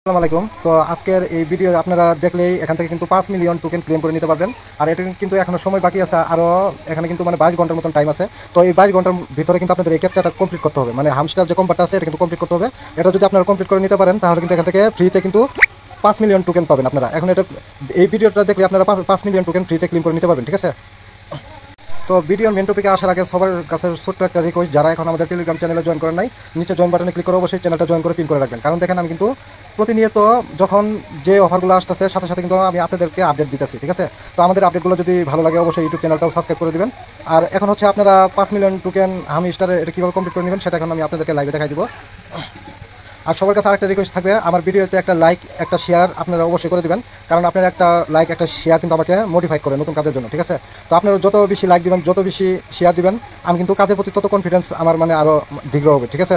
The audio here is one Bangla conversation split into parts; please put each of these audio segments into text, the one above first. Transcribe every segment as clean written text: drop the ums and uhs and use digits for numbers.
আসসালামু আলাইকুম। তো আজকের এই ভিডিও আপনারা দেখলেই এখান থেকে কিন্তু 5 মিলিয়ন টোকেন ক্লেম করে নিতে পারবেন। আর এটা কিন্তু এখনো সময় বাকি আছে, আরও এখানে কিন্তু 22 ঘন্টার মতন টাইম আছে। তো এই 22 ঘন্টার ভিতরে কিন্তু আপনাদের এই ক্যাপচাটা কমপ্লিট করতে হবে, মানে হামস্টার যে কম্বাটটা আছে এটা কিন্তু কমপ্লিট করতে হবে। এটা যদি আপনারা কমপ্লিট করে নিতে পারেন তাহলে কিন্তু এখান থেকে ফ্রিতে কিন্তু 5 মিলিয়ন টোকেন পাবেন আপনারা। এখন এটা এই ভিডিওটা দেখলে আপনারা 5 মিলিয়ন টোকেন ফ্রিতে ক্লেম করে নিতে পারবেন, ঠিক আছে? তো ভিডিওর মেন টপিকে আসার আগে সবার কাছে ছোট্ট একটা রিকোয়েস্ট, যারা এখন আমাদের টেলিগ্রাম চ্যানেলে জয়েন করেন নাই, নিচে জয়েন বাটনে ক্লিক করে অবশ্যই চ্যানেলটা জয়েন করে পিন করে রাখবেন। কারণ দেখেন আমি কিন্তু প্রতিনিয়ত যখন যে অফারগুলো আসতেছে সাথে সাথে কিন্তু আমি আপনাদেরকে আপডেট দিতেছি, ঠিক আছে? তো আমাদের আপডেটগুলো যদি ভালো লাগে অবশ্যই ইউটিউব চ্যানেলটাও সাবস্ক্রাইব করে দিবেন। আর এখন হচ্ছে আপনারা 5 মিলিয়ন টোকেন হামি স্টারে এটা কীভাবে কমপ্লিট করে নেবেন সেটা এখন আমি আপনাদেরকে লাইভে দেখাই দিব। আর সবার কাছে আরেকটা রিকোয়েস্ট থাকবে, আমার ভিডিওতে একটা লাইক একটা শেয়ার আপনারা অবশ্যই করে দিবেন, কারণ আপনার একটা লাইক একটা শেয়ার কিন্তু আমাকে মোটিফাই করে নতুন কাজের জন্য, ঠিক আছে? তো আপনারা যত বেশি লাইক দিবেন, যত বেশি শেয়ার দিবেন, আমি কিন্তু কাজের প্রতি তত কনফিডেন্স আমার মানে আরও দৃঢ় হবে, ঠিক আছে?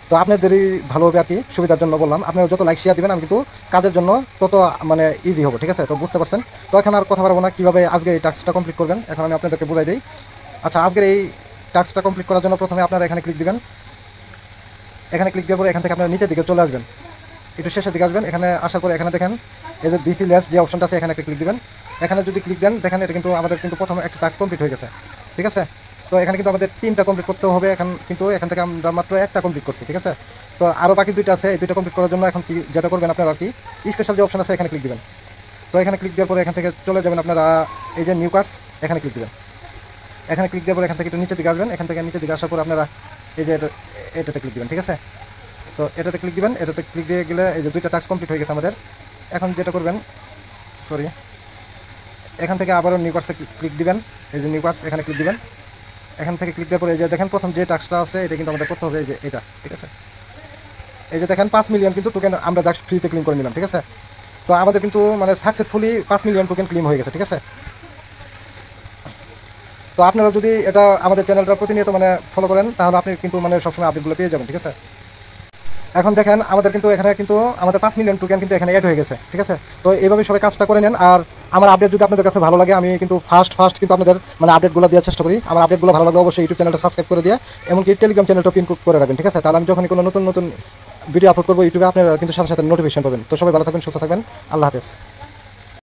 তো আপনাদেরই ভালো হবে আর কি, সুবিধার জন্য বললাম। আপনারা যত লাইক শেয়ার দিবেন আমি কিন্তু কাজের জন্য তত মানে ইজি হবে, ঠিক আছে? তো বুঝতে পারছেন। তো এখন আর কথা বলবো না, কীভাবে আজকে এই টাস্কটা কমপ্লিট করবেন এখন আমি আপনাদেরকে বুঝাই দিই। আচ্ছা, আজকের এই টাস্কটা কমপ্লিট করার জন্য প্রথমে আপনারা এখানে ক্লিক দিবেন। এখানে ক্লিক দেওয়ার পরে এখান থেকে আপনারা নিচের দিকে চলে আসবেন, একটু শেষের দিকে আসবেন। এখানে আসার পরে এখানে দেখেন এই যে বিসি লেফট যে অপশনটা আছে এখানে একটা ক্লিক দিবেন। এখানে যদি ক্লিক দেন দেখেন এটা কিন্তু আমাদের কিন্তু প্রথমে একটা টাস্ক কমপ্লিট হয়ে গেছে, ঠিক আছে? তো এখানে কিন্তু আমাদের 3টা কমপ্লিট করতে হবে, কিন্তু এখান থেকে আমরা মাত্র একটা কমপ্লিট করছি, ঠিক আছে? তো আরও বাকি 2টা আছে, এই 2টা কমপ্লিট করার জন্য এখন কি যেটা করবেন আপনারা আর কি স্পেশাল যে অপশন আছে এখানে ক্লিক দিবেন। তো এখানে ক্লিক দেওয়ার পরে এখান থেকে চলে যাবেন আপনারা এই যে নিউ কার্ডস, এখানে ক্লিক দিবেন। এখানে ক্লিক দেওয়ার পরে এখান থেকে একটু নিচের দিকে আসবেন। এখান থেকে নিচের দিকে আসার পর আপনারা এই যে এটাতে ক্লিক দিবেন, ঠিক আছে? তো এটাতে ক্লিক দিবেন। এটাতে ক্লিক দিয়ে গেলে এই যে 2টা টাস্ক কমপ্লিট হয়ে গেছে আমাদের। এখন যেটা করবেন, সরি, এখান থেকে আবারও নিউ কার্ডসে ক্লিক দিবেন। এই যে নিউ কার্ডস এখানে ক্লিক দিবেন। এখান থেকে ক্লিক দেওয়ার পরে এই যে দেখেন প্রথম যে টাস্কটা আছে এটা কিন্তু আমাদের করতে হবে, এই যে এটা, ঠিক আছে? এই যে দেখেন 5 মিলিয়ন কিন্তু টোকেন আমরা জাস্ট ফ্রিতে ক্লেম করে নিলাম, ঠিক আছে? তো আমাদের কিন্তু মানে সাকসেসফুলি 5 মিলিয়ন টোকেন ক্লেম হয়ে গেছে, ঠিক আছে? তো আপনারা যদি এটা আমাদের চ্যানেলটা প্রতিনিয়ত মানে ফলো করেন তাহলে আপনি কিন্তু মানে সবসময় আপডেটগুলো পেয়ে যাবেন, ঠিক আছে? এখন দেখেন আমাদের কিন্তু এখানে কিন্তু আমাদের 5 মিলিয়ন টোকেন কিন্তু এখানে অ্যাড হয়ে গেছে, ঠিক আছে? তো এইভাবে সবাই কাজটা করে নেন। আর আমার আপডেট যদি আপনাদের কাছে ভালো লাগে আমি কিন্তু ফার্স্ট কিন্তু আপনাদের মানে আপডেটগুলো দেওয়ার চেষ্টা করি। আমার আপডেটগুলো ভালো লাগলে অবশ্যই ইউটিউব চ্যানেলটা সাবস্ক্রাইব করে দিয়ে এমনকি টেলিগ্রাম চ্যানেলটা পিন করে রাখবেন, ঠিক আছে? তাহলে আমি যখনই কোনো নতুন ভিডিও আপলোড করবো ইউটিউবে আপনারা কিন্তু সাথে সাথে নোটিফিকেশন পাবেন। তো সবাই ভালো থাকবেন, সুস্থ থাকবেন, আল্লাহ হাফেজ।